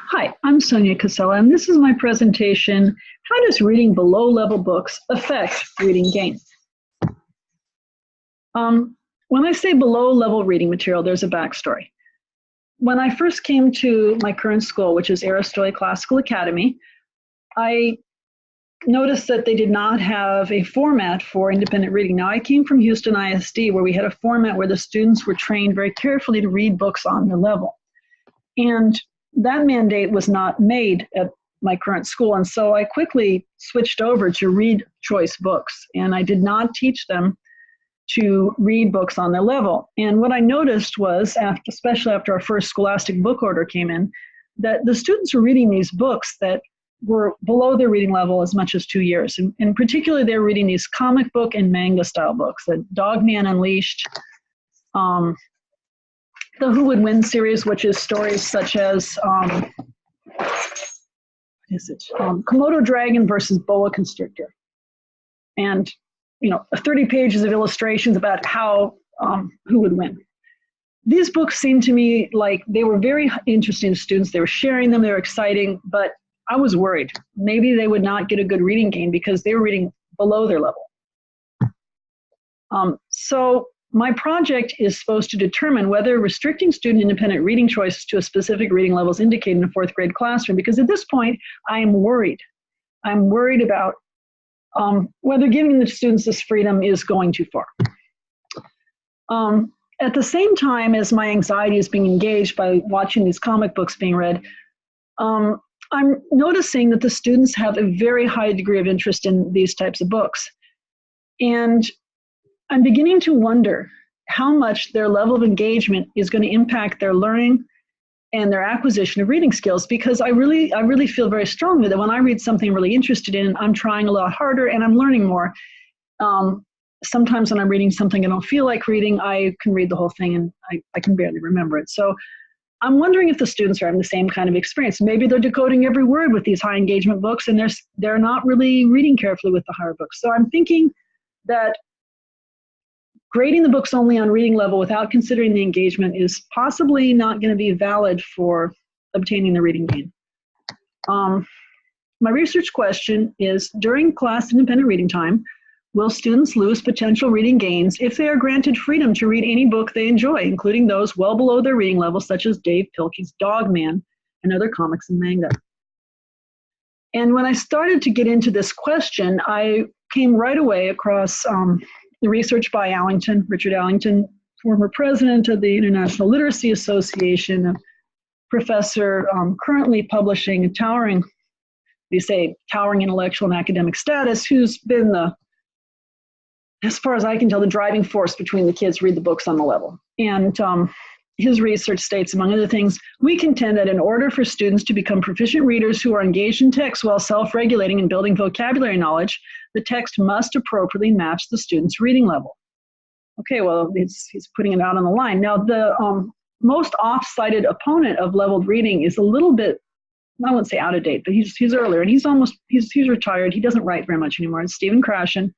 Hi, I'm Sonia Casella, and this is my presentation, How Does Reading Below-Level Books Affect Reading Gain? When I say below-level reading material, there's a backstory. When I first came to my current school, which is Aristoteli Classical Academy, I noticed that they did not have a format for independent reading. Now, I came from Houston ISD, where we had a format where the students were trained very carefully to read books on their level. And that mandate was not made at my current school. And so I quickly switched over to read choice books. And I did not teach them to read books on their level. And what I noticed was, especially after our first scholastic book order came in, that the students were reading these books that were below their reading level as much as 2 years. And in particular, they were reading these comic book and manga style books, the Dogman Unleashed, the Who Would Win series, which is stories such as Komodo dragon versus boa constrictor, and 30 pages of illustrations about how who would win. These books seemed to me like they were very interesting to students. They were sharing them, they were exciting, but I was worried maybe they would not get a good reading gain because they were reading below their level. So my project is supposed to determine whether restricting student independent reading choices to a specific reading level is indicated in a fourth grade classroom, because at this point, I am worried. I'm worried about whether giving the students this freedom is going too far. At the same time as my anxiety is being engaged by watching these comic books being read, I'm noticing that the students have a very high degree of interest in these types of books. And I'm beginning to wonder how much their level of engagement is going to impact their learning and their acquisition of reading skills, because I really feel very strongly that when I read something I'm really interested in, I'm trying a lot harder and I'm learning more. Sometimes when I'm reading something I don't feel like reading, I can read the whole thing and I can barely remember it. So I'm wondering if the students are having the same kind of experience. Maybe they're decoding every word with these high engagement books and they're not really reading carefully with the higher books. So I'm thinking that grading the books only on reading level without considering the engagement is possibly not going to be valid for obtaining the reading gain. My research question is, during class independent reading time, will students lose potential reading gains if they are granted freedom to read any book they enjoy, including those well below their reading level, such as Dave Pilkey's Dogman and other comics and manga? And when I started to get into this question, I came right away across the research by Richard Allington, former president of the International Literacy Association, a professor currently publishing a towering intellectual and academic status, who's been as far as I can tell, the driving force between the kids read the books on the level. And his research states, among other things, we contend that in order for students to become proficient readers who are engaged in text while self-regulating and building vocabulary knowledge, the text must appropriately match the student's reading level. Okay, well, he's putting it out on the line. Now, the most oft-cited opponent of leveled reading is a little bit, I wouldn't say out of date, but he's earlier, and he's retired. He doesn't write very much anymore. It's Stephen Krashen.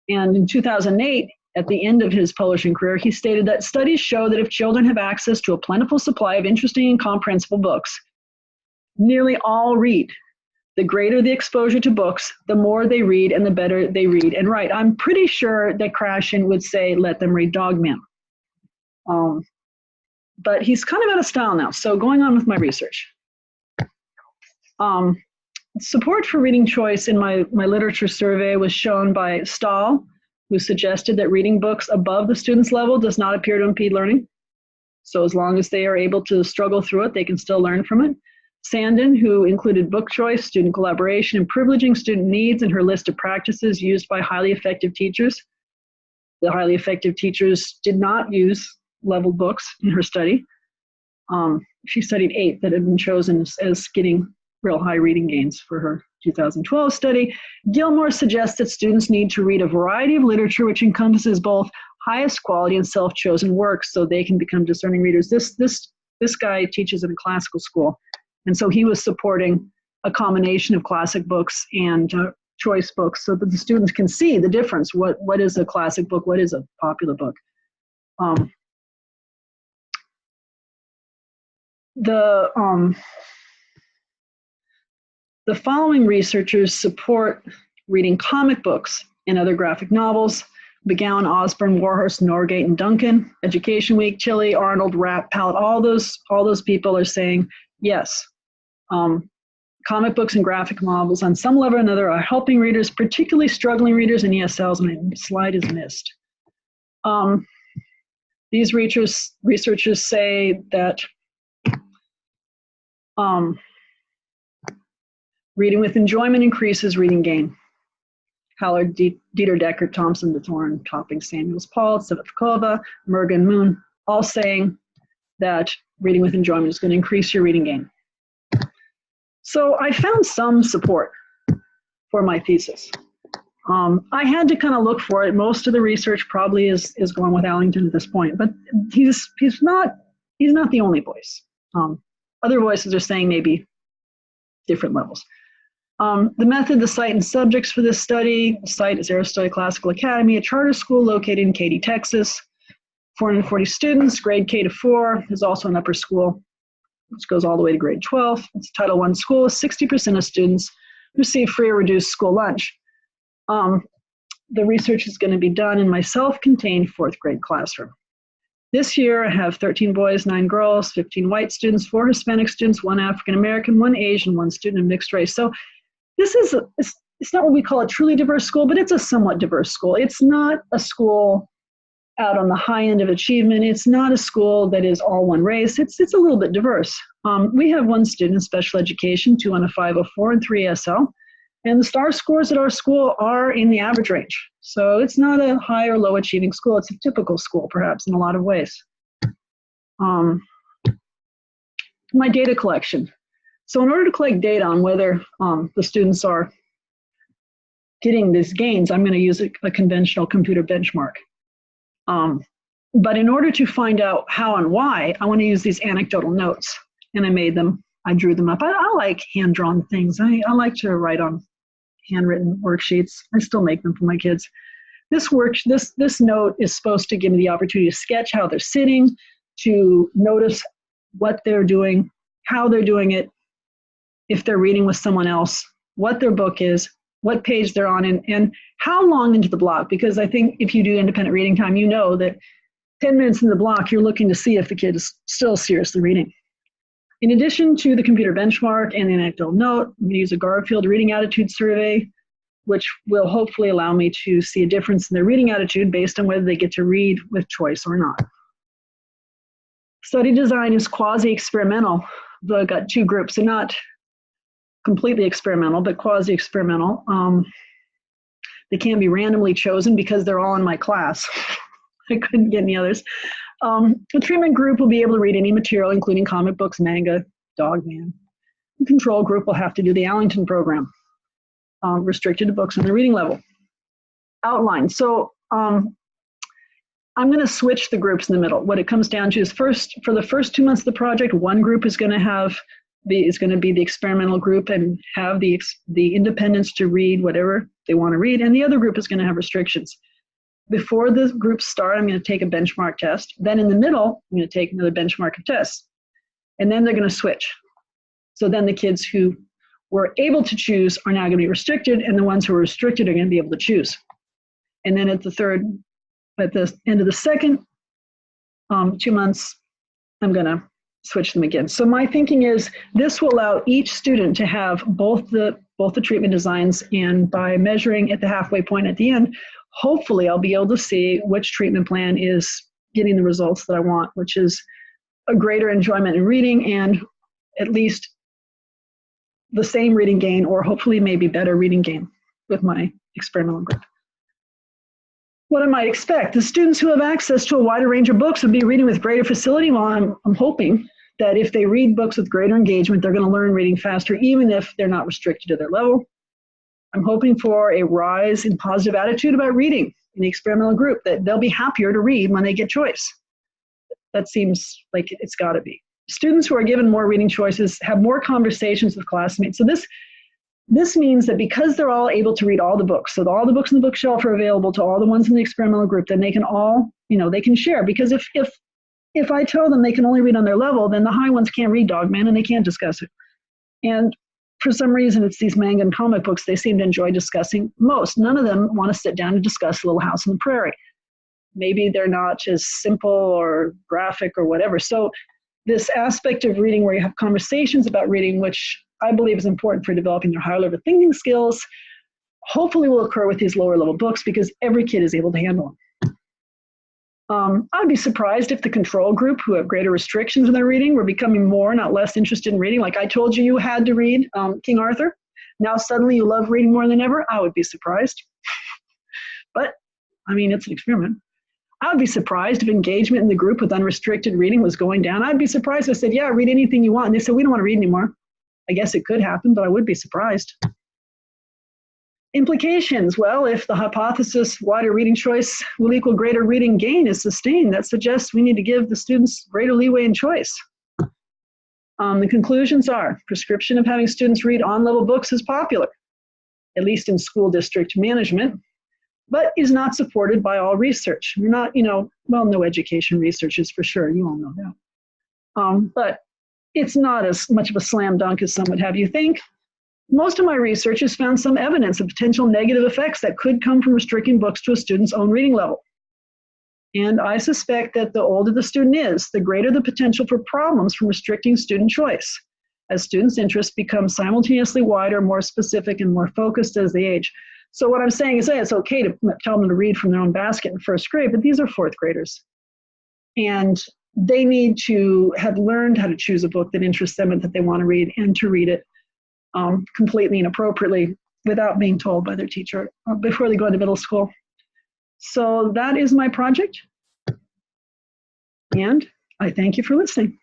And in 2008, at the end of his publishing career, he stated that studies show that if children have access to a plentiful supply of interesting and comprehensible books, nearly all read. The greater the exposure to books, the more they read and the better they read and write. I'm pretty sure that Krashen would say, let them read Dogman. But he's kind of out of style now. So going on with my research. Support for reading choice in my literature survey was shown by Stahl, who suggested that reading books above the student's level does not appear to impede learning. So as long as they are able to struggle through it, they can still learn from it. Sandin, who included book choice, student collaboration, and privileging student needs in her list of practices used by highly effective teachers. The highly effective teachers did not use leveled books in her study. She studied 8 that had been chosen as getting real high reading gains for her 2012 study. Gilmore suggests that students need to read a variety of literature which encompasses both highest quality and self-chosen works so they can become discerning readers. This guy teaches in a classical school, and so he was supporting a combination of classic books and choice books so that the students can see the difference. What is a classic book? What is a popular book? The following researchers support reading comic books and other graphic novels: McGowan, Osborne, Warhurst, Norgate, and Duncan. Education Week, Chile, Arnold, Rapp, Pallet, all those people are saying yes. Comic books and graphic novels on some level or another are helping readers, particularly struggling readers and ESLs, and my slide is missed. These researchers say that reading with enjoyment increases reading gain. Hallard, Dieter, Deckert, Thompson, DeThorne, Topping, Samuels, Paul, Savitskova, Mergen, Moon, all saying that reading with enjoyment is going to increase your reading gain. So I found some support for my thesis. I had to kind of look for it. Most of the research probably is going with Allington at this point, but he's not the only voice. Other voices are saying maybe different levels. The method, the site, and subjects for this study. The site is Aristotle Classical Academy, a charter school located in Katy, Texas. 440 students, grade K to 4. There's also an upper school, which goes all the way to grade 12. It's a Title I school. 60% of students receive free or reduced school lunch. The research is going to be done in my self-contained 4th grade classroom. This year, I have 13 boys, 9 girls, 15 white students, 4 Hispanic students, 1 African American, 1 Asian, 1 student of mixed race. So this is, it's not what we call a truly diverse school, but it's a somewhat diverse school. It's not a school out on the high end of achievement. It's not a school that is all one race. It's a little bit diverse. We have 1 student in special education, 2 on a 504, and 3 SL. And the STAR scores at our school are in the average range. So it's not a high or low achieving school. It's a typical school, perhaps, in a lot of ways. My data collection. So in order to collect data on whether the students are getting these gains, I'm going to use a conventional computer benchmark. But in order to find out how and why, I want to use these anecdotal notes. And I drew them up. I like hand-drawn things. I like to write on handwritten worksheets. I still make them for my kids. This note is supposed to give me the opportunity to sketch how they're sitting, to notice what they're doing, how they're doing it, if they're reading with someone else, what their book is, what page they're on, and how long into the block. Because I think if you do independent reading time, you know that 10 minutes in the block, you're looking to see if the kid is still seriously reading. In addition to the computer benchmark and the anecdotal note, I'm going to use a Garfield reading attitude survey, which will hopefully allow me to see a difference in their reading attitude based on whether they get to read with choice or not. Study design is quasi-experimental. I've got 2 groups. They're not completely experimental, but quasi-experimental. They can be randomly chosen because they're all in my class. I couldn't get any others. The treatment group will be able to read any material, including comic books, manga, Dogman. The control group will have to do the Allington program, restricted to books on the reading level. Outline. So I'm going to switch the groups in the middle. What it comes down to is for the first 2 months of the project, one group is going to be the experimental group and have the independence to read whatever they want to read, and the other group is going to have restrictions. Before the groups start, I'm going to take a benchmark test. Then in the middle, I'm going to take another benchmark of tests. And then they're going to switch. So then the kids who were able to choose are now going to be restricted, and the ones who are restricted are going to be able to choose. And then at the end of the second 2 months, I'm going to switch them again. So my thinking is this will allow each student to have both the treatment designs, and by measuring at the halfway point at the end, hopefully I'll be able to see which treatment plan is getting the results that I want, which is a greater enjoyment in reading and at least the same reading gain, or hopefully maybe better reading gain with my experimental group. What I might expect, the students who have access to a wider range of books will be reading with greater facility. Well, I'm hoping that if they read books with greater engagement, they're going to learn reading faster, even if they're not restricted to their level. I'm hoping for a rise in positive attitude about reading in the experimental group, that they'll be happier to read when they get choice. That seems like it's got to be. Students who are given more reading choices have more conversations with classmates. So this means that because they're all able to read all the books, so all the books in the bookshelf are available to all the ones in the experimental group, then they can all, they can share. Because if I tell them they can only read on their level, then the high ones can't read Dogman and they can't discuss it. And for some reason, it's these manga and comic books they seem to enjoy discussing most. None of them want to sit down and discuss Little House on the Prairie. Maybe they're not as simple or graphic or whatever. So this aspect of reading where you have conversations about reading, which I believe is important for developing their higher level thinking skills, hopefully will occur with these lower level books because every kid is able to handle them. I'd be surprised if the control group, who have greater restrictions in their reading, were becoming more, not less interested in reading. Like I told you, you had to read King Arthur. Now suddenly you love reading more than ever. I would be surprised. But, I mean, it's an experiment. I would be surprised if engagement in the group with unrestricted reading was going down. I'd be surprised if I said, yeah, read anything you want. And they said, we don't want to read anymore. I guess it could happen, but I would be surprised. Implications. Well, if the hypothesis wider reading choice will equal greater reading gain is sustained, that suggests we need to give the students greater leeway in choice. The conclusions are prescription of having students read on-level books is popular, at least in school district management, but is not supported by all research. We're not, well, no education research is for sure. You all know that. But it's not as much of a slam dunk as some would have you think. Most of my research has found some evidence of potential negative effects that could come from restricting books to a student's own reading level. And I suspect that the older the student is, the greater the potential for problems from restricting student choice, as students' interests become simultaneously wider, more specific, and more focused as they age. So what I'm saying is that it's okay to tell them to read from their own basket in first grade, but these are fourth graders. And they need to have learned how to choose a book that interests them and that they want to read, and to read it completely and appropriately without being told by their teacher before they go into middle school. So that is my project, and I thank you for listening.